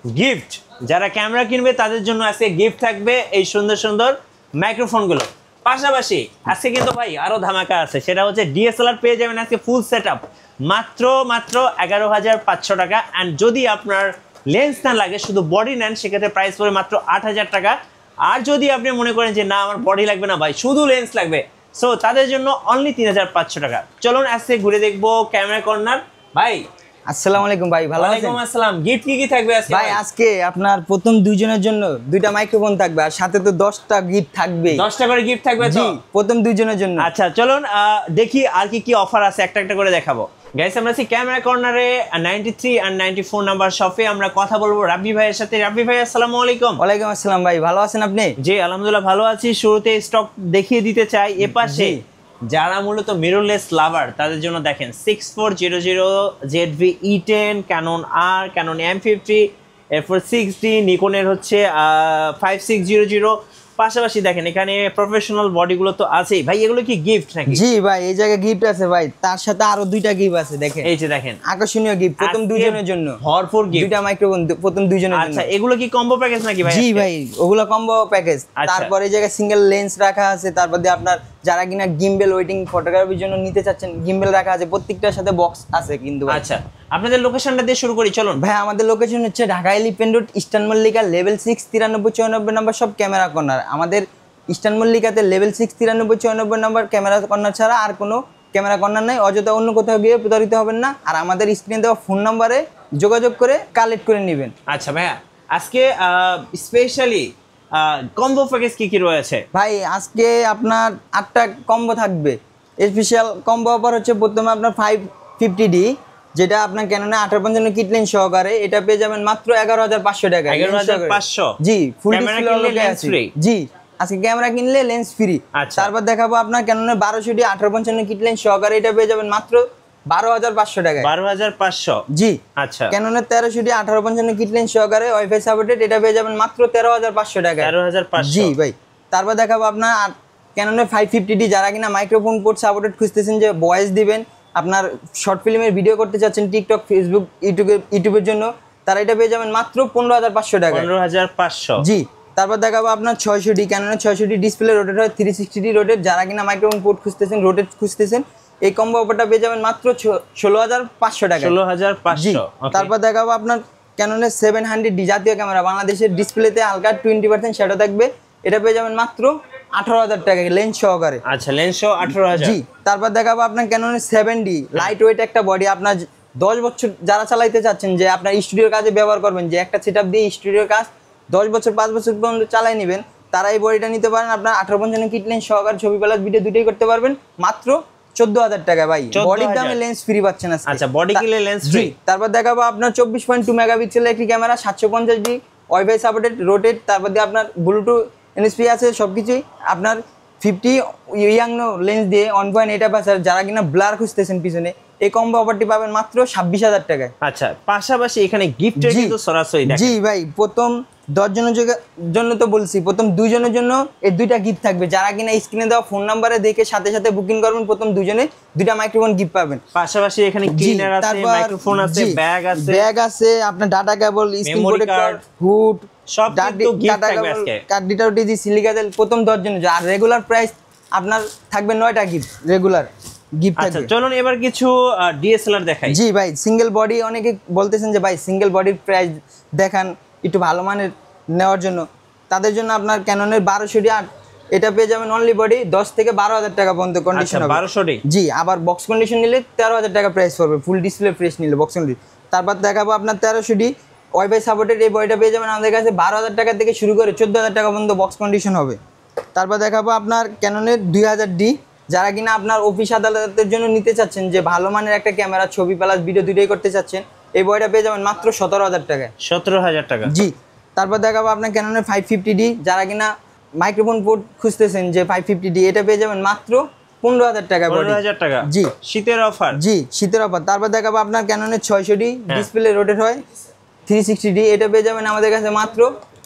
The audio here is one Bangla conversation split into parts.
গিফট যারা ক্যামেরা কিনবে তাদের জন্য আজকে গিফট থাকবে এই সুন্দর সুন্দর মাইক্রোফোনগুলো। পাশাপাশি আজকে কিন্তু ভাই আরো ধামাকা আছে, সেটা হচ্ছে ডিএসএলআর পেয়ে যাবেন আজকে ফুল সেটআপ মাত্র 11,500 টাকা। অ্যান্ড যদি আপনার লেন্স না লাগে শুধু বডি নেন সেক্ষেত্রে প্রাইস পড়ে মাত্র 8,000 টাকা। আর যদি আপনি মনে করেন যে না আমার বডি লাগবে না ভাই শুধু লেন্স লাগবে, সো তাদের জন্য অনলি 3,500 টাকা। চলুন আজকে ঘুরে দেখবো ক্যামেরা কর্নার। ভাই আসসালামু আলাইকুম ভাই, ভালো আছেন? ওয়ালাইকুম আসসালাম। গিফট কি থাকবে আজকে ভাই? আজকে আপনার প্রথম দুইজনের জন্য দুইটা মাইক্রোফোন থাকবে আর সাথে তো 10টা গিফট থাকবে। 10টা করে গিফট থাকবে তো? জি, প্রথম দুইজনের জন্য। আচ্ছা চলুন দেখি আর কি অফার আছে, একটা একটা করে দেখাবো। গাইস আমরা আছি ক্যামেরা কর্নারে 93 আর 94 নাম্বার শপে। আমরা কথা বলবো রাব্বি ভাইয়ের সাথে। রাব্বি ভাই আসসালামু আলাইকুম। ওয়ালাইকুম আসসালাম ভাই, ভালো আছেন আপনি? জি আলহামদুলিল্লাহ ভালো আছি। শুরুতে স্টক দেখিয়ে দিতে চাই এপাশে যারা মূলত মিররলেস লাভার তাদের জন্য দেখেন 6400 ZV E10, ক্যানন আর, ক্যানন M50, এরপর 6D, নিকনের হচ্ছে 5600। পাশাপাশি দেখেন এখানে প্রফেশনাল বডিগুলো তো আছেই ভাই। এগুলো কি গিফট নাকি? জি ভাই, এই জায়গায় গিফট আছে ভাই, তার সাথে আরো দুইটা গিফট আছে। দেখেন এই যে দেখেন আকর্ষণীয় গিফট প্রথম দুইজনের জন্য, ভরপুর গিফট, দুইটা মাইক্রোফোন প্রথম দুইজনের জন্য। আচ্ছা এগুলো কি কম্বো প্যাকেজ নাকি ভাই? জি ভাই, ওগুলো কম্বো প্যাকেজ। তারপরে এই জায়গায় সিঙ্গেল লেন্স রাখা আছে। তারপর দিয়ে আপনার যারা কিনা গিম্বেল ওয়েটিং ফটোগ্রাফির জন্য নিতে চাচ্ছেন, গিম্বেল রাখা আছে, প্রত্যেকটার সাথে বক্স আছে কিন্তু। আচ্ছা আপনাদের লোকেশনটা দিয়ে শুরু করি চলুন ভাই। আমাদের লোকেশন হচ্ছে Dhaka Elephant road, Eastern Mallika, level 6, 9394 number সব ক্যামেরা কর্নার। আমাদের ইস্টার্ন মল্লিকাতে লেভেল 6, 9394 নাম্বার ক্যামেরা কর্নার ছাড়া আর কোনো ক্যামেরা কর্নার নাই। অযথা অন্য কোথাও গিয়ে প্রতারিত হবেন না। আর আমাদের স্ক্রিনে দেওয়া ফোন নাম্বারে যোগাযোগ করে কালেক্ট করে নেবেন। আচ্ছা ভাইয়া আজকে স্পেশালি কম্বো প্যাকেজ কি রয়েছে? ভাই আজকে আপনার 8টা কম্বো থাকবে। স্পেশাল কম্বো অফার হচ্ছে প্রথমে আপনার 550D, যেটা আপনার ক্যাননে 1855 কিট লেন্স সহকারে। এটা পেয়ে যাবেন মাত্র 11,500 টাকা। 11,500? জি, ফুল ক্যামেরা কিনলে লেন্স ফ্রি। জি, আজকে ক্যামেরা কিনলে লেন্স ফ্রি। তারপর দেখাবো আপনার ক্যাননের 1200D 1855 কিট লেন্স সহকারে। এটা পেয়ে যাবেন মাত্র 12,500 টাকা। 12,500? জি। আচ্ছা ক্যাননের 1300D 1855 কিট লেন্স সহকারে ওয়াইফাই সাপোর্টেড। এটা পেয়ে যাবেন মাত্র 13,500 টাকা। 13,500? জি ভাই। তারপর দেখাবো আপনার ক্যাননের 550D, যারা কিনা মাইক্রোফোন পোর্ট সাপোর্টেড খুঁজতেছেন, যে ভয়েস দিবেন, আপনার শর্ট ফিল্মের ভিডিও করতে চাচ্ছেন টিকটক, ফেসবুক, ইউটিউবের জন্য, তারা এটা পেয়ে যাবেন মাত্র 15,500 টাকা। 15,500? জি। তারপর দেখাবো আপনার 600D, ক্যাননের 600D ডিসপ্লে রোটেট হয়, 360D রোটেট। যারা কিনা মাইক্রোফোন পোর্ট খুঁজতেছেন, রোটেট খুঁজতেছেন, এই কম্বো অফারটা পেয়ে যাবেন মাত্র 16,500 টাকা। 16,500? তারপর দেখাবো আপনার ক্যাননের 700D জাতীয় ক্যামেরা, বাংলাদেশের ডিসপ্লেতে হালকা 20% শ্যাডো থাকবে। এটা পেয়ে যাবেন মাত্র 18,000 টাকা লেন্স সহকারে। আচ্ছা লেন্স সহ 18,000? জি। তারপর দেখাবো আপনার ক্যাননের 7D লাইট ওয়েট একটা বডি। আপনার 10 বছর যারা চালাইতে চাচ্ছেন, যে আপনার স্টুডিওর কাজে ব্যবহার করবেন, যে একটা সেটআপ দিয়ে স্টুডিওর কাজ 10 বছর 5 বছর পর্যন্ত চালাই নেবেন, তারা এই বডিটা নিতে পারেন। আপনার 1855 কিট লেন্স সহকারে ছবি প্লাস ভিডিও দুটোই করতে পারবেন মাত্র 14,000 টাকা। ভাই বডির দামে লেন্স ফ্রি পাচ্ছেন আজকে। আচ্ছা বডি কিনলে লেন্স ফ্রি। তারপর দেখাবো আপনার 24.2 মেগাপিক্সেলের একটি camera, 750D wifi supported rotate. তারপর দিয়ে আপনার ব্লুটুথ এনএসপি আছে, সবকিছুই। আপনার 50 ইয়াংনো লেন্স দিয়ে 1.8 পাসার, যারা কিনা ব্লার খুঁজতেছেন পিছনে, এই কম্বো অফারটি পাবেন মাত্র 26,000 টাকায়। আচ্ছা পাশাপাশি এখানে গিফটের কিন্তু সরাসরি দেখেন। জি ভাই, প্রথম 10 জনের জন্য তো বলছি, প্রথম 2 জনের জন্য এই 2টা গিফট থাকবে। যারা কিনা স্ক্রিনে দেওয়া ফোন নাম্বারে দেখে সাথে সাথে বুকিং করবেন, প্রথম 2 জনে 2টা মাইক্রোফোন গিফট পাবেন। পাশাপাশি এখানে ক্লিনার আছে, মাইক্রোফোন আছে, ব্যাগ আছে, আপনার data cable, screen protector, hood, সব কিন্তু গিফট থাকবে আজকে। কার্ডিটাও ডিজি সিলিকা তেল প্রথম 10 জনের। আর রেগুলার প্রাইস আপনার থাকবে 9টা গিফট রেগুলার গিফট থাকবে। আচ্ছা চলুন এবার কিছু ডিএসএলআর দেখাই। জি ভাই, সিঙ্গেল বডি অনেকে বলতেছেন যে ভাই সিঙ্গেল বডির প্রাইস দেখান একটু ভালো মানের নেওয়ার জন্য, তাদের জন্য আপনার ক্যাননের 1200D 8, এটা পেয়ে যাবেন অনলি বডি 10 থেকে 12,000 টাকা পর্যন্ত কন্ডিশন হবে। 1200D? জি। আবার বক্স কন্ডিশন নিলে 13,000 টাকা প্রাইস পড়বে, ফুল ডিসপ্লে ফ্রেশ নিলে বক্স কন্ডিশন। তারপর দেখাবো আপনার 1300D ওয়াইফাই সাপোর্টেড, এই বডিটা পেয়ে যাবেন আমাদের কাছে 12,000 টাকা থেকে শুরু করে 14,000 টাকা পর্যন্ত বক্স কন্ডিশন হবে। তারপর দেখাবো আপনার ক্যাননের 2000D, যারা কিনা আপনার অফিস আদালতের জন্য নিতে চাচ্ছেন, যে ভালো মানের একটা ক্যামেরা, ছবি প্লাস ভিডিও দুটোই করতে চাচ্ছেন, এই বডিটা পেয়ে যাবেন মাত্র 17,000 টাকায়। 17,000 টাকা? জি। তারপর দেখাবো আপনার ক্যাননের 550D, যারা কিনা মাইক্রোফোন পোর্ট খুঁজতেছেন, যে 550D, এটা পেয়ে যাবেন মাত্র 15,000 টাকা। 15,000 টাকা? জি। শীতের অফার? জি, শীতের অফার। তারপর দেখাবো আপনার ক্যাননের 600D ডিসপ্লে রোটেট হয়, 360D, এটা পেয়ে যাবেন আমাদের কাছে মাত্র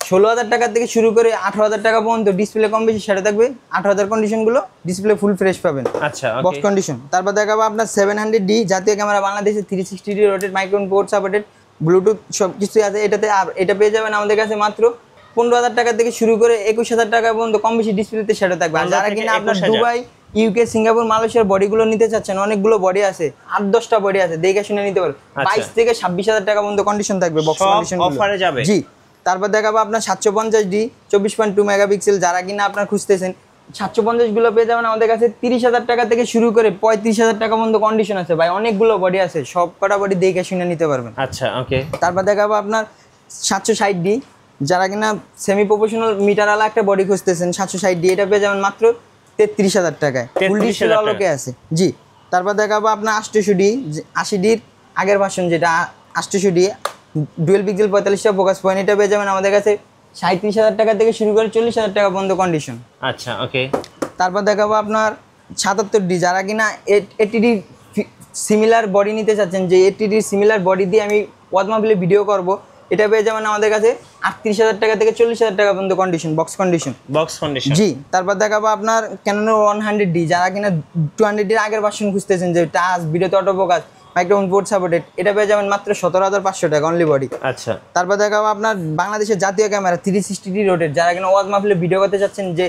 16,000 টাকা থেকে শুরু করে 18,000 টাকা পর্যন্ত। ডিসপ্লে কম বেশি সেটা থাকবে, 18,000 কন্ডিশনগুলো, ডিসপ্লে ফুল ফ্রেশ পাবেন। আচ্ছা বক্স কন্ডিশন। তারপর দেখাবো আপনার 700D জাতীয় ক্যামেরা, বাংলাদেশের 360D rotate microphone port supported, Bluetooth সব কিছু আছে এটাতে। আর এটা পেয়ে যাবেন আমাদের কাছে মাত্র 15,000 টাকা থেকে শুরু করে 21,000 টাকা পর্যন্ত কম বেশি ডিসপ্লেতে সেটা থাকবে। আর যারা কিনা আপনার দুবাই, ইউকে, সিঙ্গাপুর, মালয়েশিয়ার বডিগুলো নিতে চাচ্ছেন, অনেকগুলো বডি আছে, 8-10টা বডি আছে, দেখে শুনে নিতে পারবেন। 22 থেকে 26,000 টাকা পর্যন্ত কন্ডিশন থাকবে বক্স কন্ডিশন অফারে যাবে। জি, তারপর দেখাবো আপনার 750D 24.2 মেগাপিক্সেল। যারা কিনা আপনার খুঁজতেছেন 750 গুলো পেয়ে যাবেন আমাদের কাছে 30,000 টাকা থেকে শুরু করে 35,000 টাকা পর্যন্ত কন্ডিশন আছে ভাই। অনেকগুলো বডি আছে, সব কটা বডি দেখে শুনে নিতে পারবেন। আচ্ছা, ওকে। তারপর দেখাবো আপনার 760D, যারা কিনা সেমি প্রফেশনাল মিটারওয়ালা একটা বডি খুঁজতেছেন 760D, এটা পেয়ে যাবেন মাত্র 33,000 টাকায়, ফুল ডিসপ্লে আলোকে আছে। জি, তারপর দেখাবো আপনার 800D 80Dর আগের ভার্সন, যেটা 800D ডুয়েল পিক্সেল 45টা ফোকাস পয়েন্ট, এটা পেয়ে যাবেন আমাদের কাছে 37,000 টাকা থেকে শুরু করে 40,000 টাকা পর্যন্ত কন্ডিশন। আচ্ছা, ওকে। তারপর দেখাবো আপনার 77D, যারা কিনা 80D সিমিলার বডি নিতে চাচ্ছেন, যে 80D সিমিলার বডি দিয়ে আমি ওয়াজ মাহফিলে ভিডিও করব, এটা পেয়ে যাবেন আমাদের কাছে 38,000 টাকা থেকে 40,000 টাকা পর্যন্ত কন্ডিশন, বক্স কন্ডিশন। জি, তারপর দেখাবো আপনার ক্যাননের 100D, যারা কিনা 200D এর আগের ভার্সন খুঁজতেছেন, যে টাচ, ভিডিওতে auto focus, microphone port supported, এটা পেয়ে যাবেন মাত্র 17,500 টাকা অনলি বডি। আচ্ছা, তারপর দেখাবো আপনার বাংলাদেশের জাতীয় ক্যামেরা 360D রোটেট, যারা কিনা ওয়াজ মাহফিলে ভিডিও করতে চাচ্ছেন, যে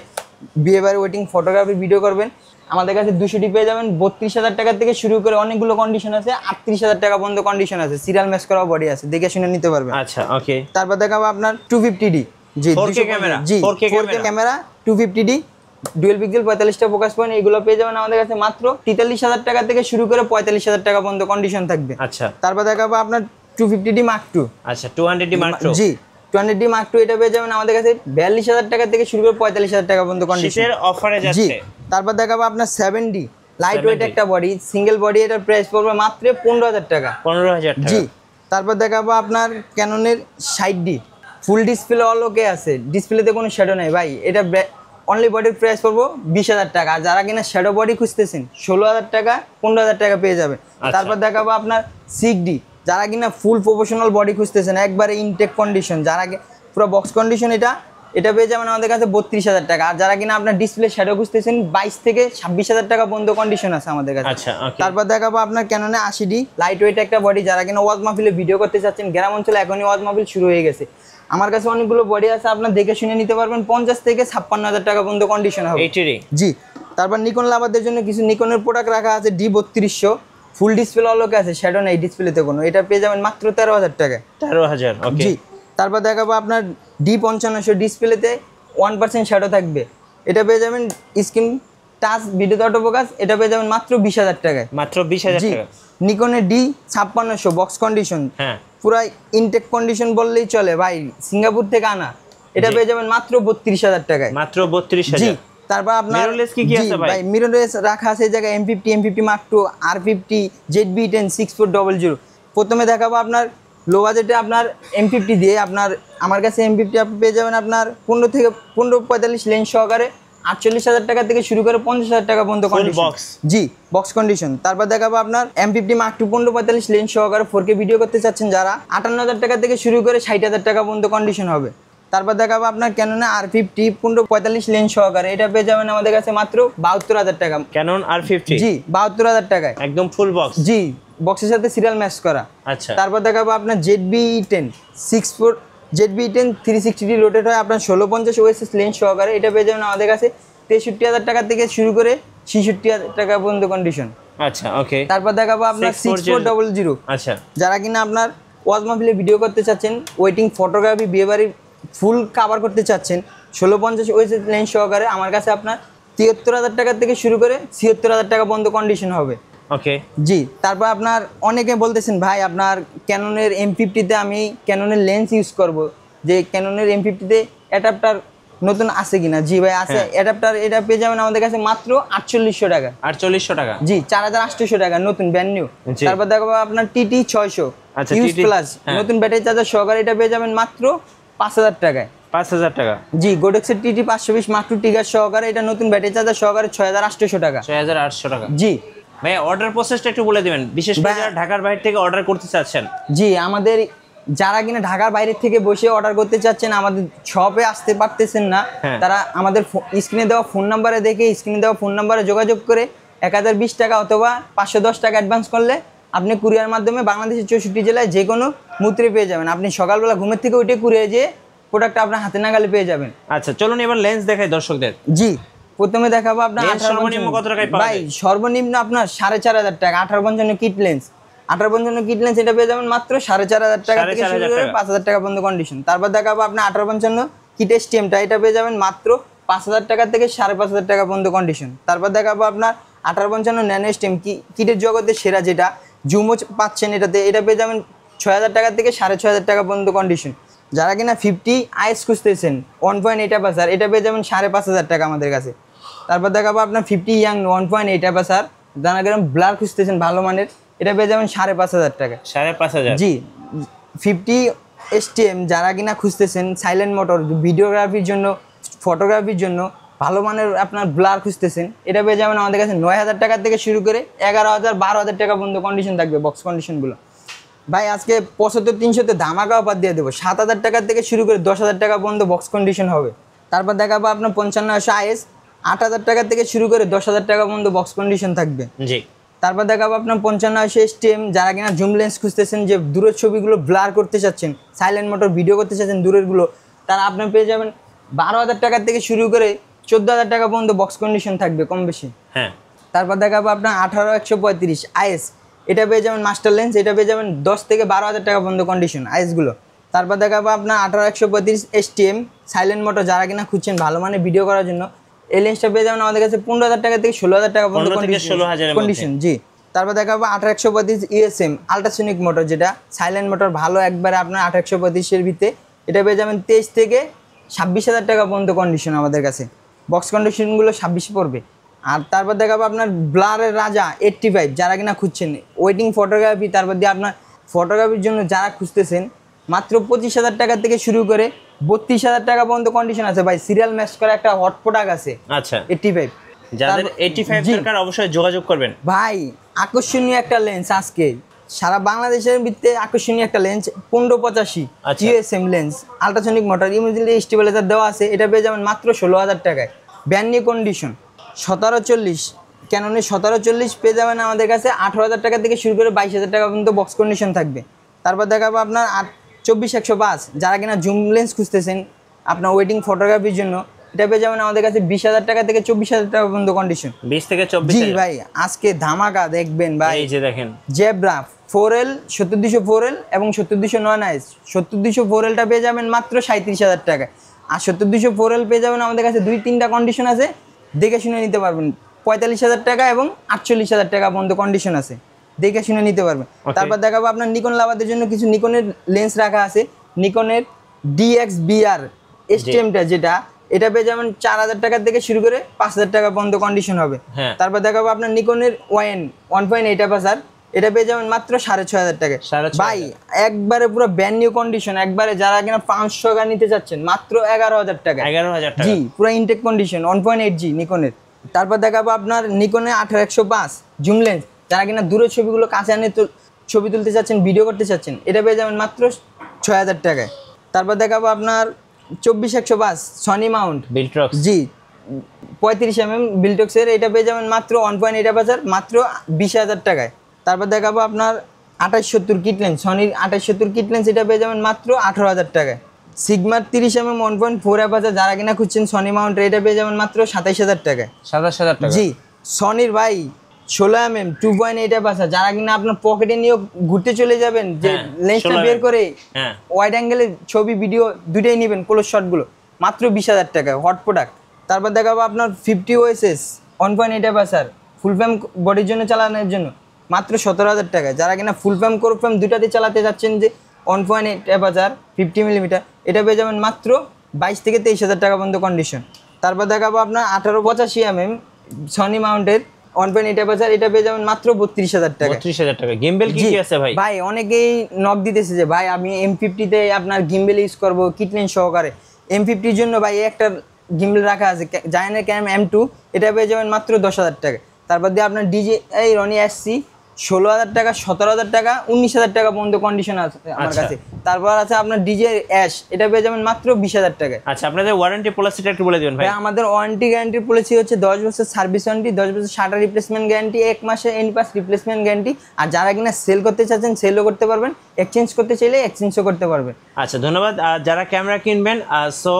বিয়ে বাড়ি ওয়েটিং ফটোগ্রাফি ভিডিও করবেন, আমাদের কাছে 200D পেয়ে যাবেন 32,000 টাকা থেকে শুরু করে অনেকগুলো কন্ডিশন আছে, 38,000 টাকা পর্যন্ত কন্ডিশন আছে, সিরিয়াল ম্যাচ করা বডি আছে, দেখে শুনে নিতে পারবেন। আচ্ছা, ওকে। তারপর দেখাবো আপনার 250D, জি 4K ক্যামেরা, জি 4K camera 250D dual pixel 45টা ফোকাস পয়েন্ট, এইগুলো পেয়ে যাবেন আমাদের কাছে মাত্র 43,000 টাকা থেকে শুরু করে 45,000 টাকা পর্যন্ত কন্ডিশন থাকবে। আচ্ছা, তারপর দেখাবো আপনার 250D Mark II। আচ্ছা, 200D Mark II, জি 200D Mark II, এটা পেয়ে যাবেন আমাদের কাছে 42,000 টাকা থেকে শুরু করে 45,000 টাকা পর্যন্ত কন্ডিশন, শীতের অফারে যাচ্ছে। তারপর দেখাবো আপনার 7D লাইট ওয়েট একটা বডি, সিঙ্গেল বডি, এটার প্রাইস পড়বে মাত্র 15,000 টাকা। 15,000 টাকা। জি, তারপর দেখাবো আপনার ক্যাননের 60D ফুল ডিসপ্লে অলোকে আছে, ডিসপ্লেতে কোনো শ্যাডো নাই ভাই, এটা অনলি বডির প্রাইস পড়বো 20,000 টাকা। আর যারা কিনা শ্যাডো বডি খুঁজতেছেন 16,000 টাকা, 15,000 টাকা পেয়ে যাবে। তারপর দেখাবো আপনার 6D, যারা কিনা ফুল প্রফেশনাল বডি খুঁজতেছেন, একবারে ইনটেক কন্ডিশন, যারা পুরো বক্স কন্ডিশন, এটা পেয়ে যাবেন আমাদের কাছে 32,000 টাকা। আর যারা কিনা আপনার ডিসপ্লে শ্যাডো খুঁজতেছেন 22 থেকে 26,000 টাকা পর্যন্ত কন্ডিশন আছে আমাদের কাছে। আচ্ছা, ওকে। তারপর দেখাবো আপনার ক্যাননে 80D লাইট ওয়েট একটা বডি, যারা কিনা ওয়াজ মাহফিলে ভিডিও করতে চাচ্ছেন, গ্রাম অঞ্চলে এখনই ওয়াজ মাহফিল শুরু হয়ে গেছে, আমার কাছে অনেকগুলো বডি আছে, আপনার দেখে শুনে নিতে পারবেন। 50 থেকে 56,000 টাকা পর্যন্ত কন্ডিশন হবে। জি, তারপর নিকন লাভারদের জন্য কিছু নিকনের প্রোডাক্ট রাখা আছে, D3200 ফুল ডিসপ্লে অলোকে আছে, শ্যাডো নেই ডিসপ্লেতে কোনো, এটা পেয়ে যাবেন মাত্র 13,000 টাকায়। 13,000, ওকে। জি, তারপর দেখাবো আপনার D5500 ডিসপ্লেতে 1% শ্যাডো থাকবে, এটা পেয়ে যাবেন স্ক্রিন টাচ, ভিডিওতে অটো ফোকাস, এটা পেয়ে যাবেন মাত্র 20,000 টাকায়। মাত্র 20,000 টাকা। নিকনের D5600 বক্স কন্ডিশন, হ্যাঁ, পুরা ইনটেক কন্ডিশন বললেই চলে ভাই, সিঙ্গাপুর থেকে আনা, এটা পেয়ে যাবেন মাত্র 32,000 টাকায়। মাত্র 32,000। জি, তারপর আপনার মিররলেস কি আছে ভাই? মিররলেস রাখা আছে এই জায়গায় M50 Mark II R50 ZB10 6400। প্রথমে দেখাবো আপনার লো বাজেটে আপনার M50 দিয়ে, আপনার আমার কাছে M50 আপনি পেয়ে যাবেন আপনার 15 থেকে 45 লেন্স সহকারে 48,000 টাকা থেকে শুরু করে 50,000 টাকা পর্যন্ত কন্ডিশন। জি, বক্স কন্ডিশন। তারপর দেখাবো আপনার M50 Mark II 15-45 লেন্স সহকারে 4K ভিডিও করতে চাচ্ছেন যারা, 58,000 টাকা থেকে শুরু করে 60,000 টাকা পর্যন্ত কন্ডিশন হবে। তারপর দেখাবো আপনার ক্যাননে R50 15-45 লেন্স সহকারে, এটা পেয়ে যাবেন আমাদের কাছে মাত্র 72,000 টাকা। ক্যানন R50, জি 72,000 টাকায়, একদম ফুল বক্স। জি, বক্সের সাথে সিরিয়াল ম্যাচ করা। আচ্ছা, তারপর দেখাবো আপনার ZB10 64 ZB10 360D রোটেট হয় আপনার 1650 OSS লেন্স সহকারে, এটা পেয়ে যাবেন আমাদের কাছে 63,000 টাকা থেকে শুরু করে 66,000 টাকা পর্যন্ত কন্ডিশন। আচ্ছা, ওকে। তারপর দেখাবো আপনার 6400, আচ্ছা, যারা কিনা আপনার ওয়াজ মাহফিলে ভিডিও করতে চাচ্ছেন, ওয়েটিং ফটোগ্রাফি, বিয়েবাড়ির ফুল কভার করতে চাচ্ছেন, 1650 OSS লেন্স সহকারে, আমার কাছে আপনার 73,000 টাকা থেকে শুরু করে 76,000 টাকা পর্যন্ত কন্ডিশন হবে। ওকে। জি, তারপর আপনার অনেকে বলতেছেন ভাই আপনার ক্যাননের M50-তে আমি ক্যাননের লেন্স ইউজ করব, যে ক্যাননের M50-তে অ্যাডাপ্টার নতুন আছে কিনা। জি ভাই আছে অ্যাডাপ্টার, এটা পেয়ে যাবেন আমাদের কাছে মাত্র 4800 টাকা। 4800 টাকা, জি 4800 টাকা নতুন ব্র্যান্ড নিউ। তারপর দেখো আপনার TT 600 ইউজ প্লাস নতুন ব্যাটারি চার্জার সহকারে, এটা পেয়ে যাবেন মাত্র 5000 টাকায়। 5000 টাকা। জি, গোডেক্সের TT 520 Mark II টিগার সহকারে, এটা নতুন ব্যাটারি চার্জার সহকারে 6800 টাকা। 6800 টাকা। জি ভাই, অর্ডার প্রসেসটা একটু বলে দিবেন, বিশেষ করে যারা ঢাকার বাইরে থেকে অর্ডার করতে চাচ্ছেন। জি, আমাদের যারা কিনা ঢাকার বাইরে থেকে বসে অর্ডার করতে চাচ্ছেন, আমাদের শপে আসতে পারতেছেন না, তারা আমাদের স্ক্রিনে দেওয়া ফোন নাম্বারে যোগাযোগ করে 1020 টাকা অথবা 510 টাকা অ্যাডভান্স করলে আপনি কুরিয়ার মাধ্যমে বাংলাদেশের 64 জেলায় যে কোনো মুহূর্তে পেয়ে যাবেন। আপনি সকালবেলা ঘুমের থেকে উঠে কুরিয়ারে যেয়ে প্রোডাক্টটা আপনার হাতে নাগালে পেয়ে যাবেন। আচ্ছা চলুন এবার লেন্স দেখাই দর্শকদের। জি, প্রথমে দেখাবো আপনার লেন্স সর্বনিম্ন কত টাকায় পাওয়া ভাই যায়? সর্বনিম্ন আপনার 4500 টাকা 1855 কিট লেন্স। 1855 কিট লেন্স এটা পেয়ে যাবেন মাত্র 4500 টাকা থেকে শুরু করে 5000 টাকা পর্যন্ত কন্ডিশন। তারপর দেখাবো আপনার 1855 কিট এসটিএমটা, এটা পেয়ে যাবেন মাত্র 5000 টাকা থেকে 5500 টাকা পর্যন্ত কন্ডিশন। তারপর দেখাবো আপনার 1855 ন্যানো এসটিএম কিটের জগতে সেরা, যেটা জুমও পাচ্ছেন এটাতে, এটা পেয়ে যাবেন 6000 টাকা থেকে 6500 টাকা পর্যন্ত কন্ডিশন। যারা কিনা 50 আইএস খুঁজতেছেন 1.8 অ্যাপারচার, এটা পেয়ে যাবেন 5500 টাকা আমাদের কাছে। তারপর দেখাবো আপনার 50 ইয়াং 1.8 অ্যাপারচার, যারা কিনা ব্লার খুঁজতেছেন ভালো মানের, এটা পেয়ে যাবেন 5500 টাকা। 5500? জি। 50 এসটিএম যারা কিনা খুঁজতেছেন সাইলেন্ট মোটর ভিডিওগ্রাফির জন্য, ফটোগ্রাফির জন্য ভালো মানের আপনার ব্লার খুঁজতেছেন, এটা পেয়ে যাবেন আমাদের কাছে 9000 টাকা থেকে শুরু করে 11000 12000 টাকা পর্যন্ত কন্ডিশন থাকবে বক্স কন্ডিশনগুলো। ভাই আজকে 75-300 ধামাকা অফার দিয়ে দেবো, 7000 টাকা থেকে শুরু করে 10000 টাকা পর্যন্ত বক্স কন্ডিশন হবে। তারপর দেখাবো আপনার 5500 আইএস 8000 টাকা থেকে শুরু করে 10000 টাকা পর্যন্ত বক্স কন্ডিশন থাকবে। জি। তারপর দেখাবো আপনার 5500 এসটিএম, যারা কিনা জুম লেন্স খুঁজতেছেন, যে দূরের ছবিগুলো ব্লার করতে চাচ্ছেন, সাইলেন্ট মোটর ভিডিও করতে চাচ্ছেন দূরেরগুলো, তারা আপনার পেয়ে যাবেন 12000 টাকা থেকে শুরু করে 14000 টাকা পর্যন্ত বক্স কন্ডিশন থাকবে কম বেশি। হ্যাঁ। তারপর দেখাবো আপনার 18135 আইএস, এটা পেয়ে যাবেন মাস্টার লেন্স, এটা পেয়ে যাবেন 10 থেকে 12000 টাকা পর্যন্ত কন্ডিশন আইএসগুলো। তারপর দেখাবো আপনার 18135 এসটিএম সাইলেন্ট মোটর, যারা কিনা খুঁজছেন ভালো মানে ভিডিও করার জন্য, এই লেন্সটা পেয়ে যাবেন আমাদের কাছে 15000 টাকা থেকে 16000 টাকা পর্যন্ত কন্ডিশন। জি। তারপর দেখাবো 18135 ইএসএম আল্ট্রাসোনিক মোটর, যেটা সাইলেন্ট মোটর ভালো একবারে আপনার 18135 এর ভিতরে, এটা পেয়ে যাবেন 23 থেকে 26000 টাকা পর্যন্ত কন্ডিশন আমাদের কাছে। বক্স কন্ডিশনগুলো 26 পড়বে। আর তারপর দেখাবো আপনার ব্লারের রাজা 85, যারা কিনা খুঁজছেন ওয়েডিং ফটোগ্রাফি, তারপর দিয়ে আপনার ফটোগ্রাফির জন্য যারা খুঁজতেছেন, মাত্র 25000 টাকা থেকে শুরু করে 32000 টাকা পর্যন্ত কন্ডিশন আছে। ভাই সিরিয়াল ম্যাচ করা একটা হট প্রোডাক্ট আছে। আচ্ছা। 85, যাদের 85 দরকার অবশ্যই যোগাযোগ করবেন। ভাই আকর্ষণীয় একটা লেন্স আজকে সারা বাংলাদেশের ভিত্তিতে আকর্ষণীয় একটা lens 1585 USM lens ultrasonic motor, immediately stabiliser দেওয়া আছে, এটা পেয়ে যাবেন মাত্র 16000 টাকায়। ব্র্যান্ড নিউ কন্ডিশন 1740 ক্যাননের 1740 পেয়ে যাবেন আমাদের কাছে 18000 টাকা থেকে শুরু করে 22000 টাকা পর্যন্ত বক্স কন্ডিশন থাকবে। তারপর দেখাবো আপনার 24105, যারা কিনা জুম লেন্স খুঁজতেছেন আপনার ওয়েডিং ফটোগ্রাফির জন্য, এটা পেয়ে যাবেন আমাদের কাছে 20000 টাকা থেকে 24000 টাকা পর্যন্ত কন্ডিশন। 20 থেকে 24। জি ভাই আজকে ধামাকা দেখবেন ভাই। এই যে দেখেন জেব্রা 4L 70200 4L এবং 70200 নন আইস। 70200 4Lটা পেয়ে যাবেন মাত্র 37000 টাকা, আর 70200 4L পেয়ে যাবেন আমাদের কাছে 2-3টা কন্ডিশন আছে, দেখে শুনে নিতে পারবেন। 45000 টাকা এবং 48000 টাকা পর্যন্ত কন্ডিশন আছে, দেখে শুনে নিতে পারবেন। তারপর দেখাবো আপনার নিকন লাভারদের জন্য কিছু নিকনের লেন্স রাখা আছে। নিকনের DXBR এসটিএমটা, যেটা এটা পেয়ে যাবেন 4000 টাকা থেকে শুরু করে 5000 টাকা পর্যন্ত কন্ডিশন হবে। তারপর দেখাবো আপনার নিকনের ওয়ান 1.8 অ্যাপারচার, এটা পেয়ে যাবেন মাত্র 6500 টাকা। ভাই একবারে পুরো ব্র্যান্ড নিউ কন্ডিশন, একবারে যারা কিনা 500 টাকা নিতে চাচ্ছেন মাত্র 11000 টাকা। 11000 টাকা? জি, পুরো ইনটেক কন্ডিশন 1.8G নিকনের। তারপর দেখাবো আপনার নিকনের 18105 জুম লেন্স, যারা কিনা দূরের ছবিগুলো কাছে আনে ছবি তুলতে চাচ্ছেন, ভিডিও করতে চাচ্ছেন, এটা পেয়ে যাবেন মাত্র 6000 টাকায়। তারপর দেখাবো আপনার 24105 সনি মাউন্ট বিল্টক্স, জি 35mm বিল্টক্সের, এটা পেয়ে যাবেন মাত্র 1.8 অ্যাপারচার, মাত্র 20000 টাকায়। তারপর দেখাবো আপনার 2870 কিট লেন্স, সনির 2870 কিট লেন্স, এটা পেয়ে যাবেন মাত্র 18000 টাকায়। সিগমার 30mm 1.4 অ্যাপারচার, যারা কিনা খুঁজছেন সনি মাউন্ট, এটা পেয়ে যাবেন মাত্র 27000 টাকায়। 27000 টাকা? জি। সনির ভাই 16mm 2.8 অ্যাপারচার, যারা কিনা আপনার পকেটে নিয়ে ঘুরতে চলে যাবেন, যে লেন্সটা বের করে ওয়াইড অ্যাঙ্গেলের ছবি ভিডিও দুটোই নেবেন, ক্লোজ শটগুলো, মাত্র 20000 টাকায়, হট প্রোডাক্ট। তারপর দেখাবো আপনার 50 OSS 1.8 অ্যাপারচার ফুল ফ্রেম বডির জন্য চালানোর জন্য, মাত্র 17000 টাকায়। যারা কিনা ফুল ফ্রেম কোর ফ্রেম দুটাতে চালাতে যাচ্ছেন, যে 1.8 অ্যাপারচার 50mm, এটা পেয়ে যাবেন মাত্র 22 থেকে 23000 টাকা পর্যন্ত কন্ডিশন। তারপর দেখাবো আপনার 1885mm সনি মাউন্টের 1.8 অ্যাপারচার, এটা পেয়ে যাবেন মাত্র 32000 টাকা। 32000 টাকা। গিম্বেল কি কি আছে ভাই? ভাই অনেকেই নক দিতেছে যে ভাই আমি M50 তে আপনার গিম্বেল ইউজ করব কিট লেন্স সহকারে। M50 এর জন্য ভাই একটা গিম্বেল রাখা আছে জায়ানের ক্যাম M2, এটা পেয়ে যাবেন মাত্র 10000 টাকা। তারপর দিয়ে আপনার DJI Ronin SC 16,000 টাকা, 17,000 টাকা, 19,000 টাকা পর্যন্ত কন্ডিশন আছে আমার আচ্ছা। কাছে। তারপর আছে আপনার ডিজে অ্যাশ, এটা পেয়ে যাবেন মাত্র 20,000 টাকায়। আচ্ছা, আপনাদের ওয়ারেন্টি পলিসিটা একটু বলে দিবেন ভাই। ভাই আমাদের ওয়ারেন্টি গ্যারান্টি পলিসি হচ্ছে 10 বছর সার্ভিস ওয়ারেন্টি, 10 বছর শাটার রিপ্লেসমেন্ট গ্যারান্টি, 1 মাসে এনি পাস রিপ্লেসমেন্ট গ্যারান্টি। আর যারা কিনা সেল করতে চাচ্ছেন সেলও করতে পারবেন, এক্সচেঞ্জ করতে চাইলে এক্সচেঞ্জও করতে পারবেন। আচ্ছা, ধন্যবাদ। যারা ক্যামেরা কিনবেন সো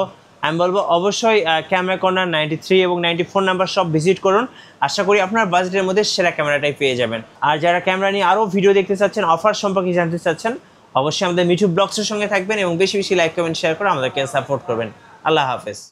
আমি বলবো অবশ্যই ক্যামেরা কর্নার 93 এবং 94 নাম্বার সব ভিজিট করুন। আশা করি আপনার বাজেটের মধ্যে সেরা ক্যামেরাটাই পেয়ে যাবেন। আর যারা ক্যামেরা নিয়ে আরও ভিডিও দেখতে চাচ্ছেন, অফার সম্পর্কে জানতে চাচ্ছেন, অবশ্যই আমাদের মিঠু ব্লগসের সঙ্গে থাকবেন এবং বেশি বেশি লাইক কমেন্ট শেয়ার করে আমাদেরকে সাপোর্ট করবেন। আল্লাহ হাফেজ।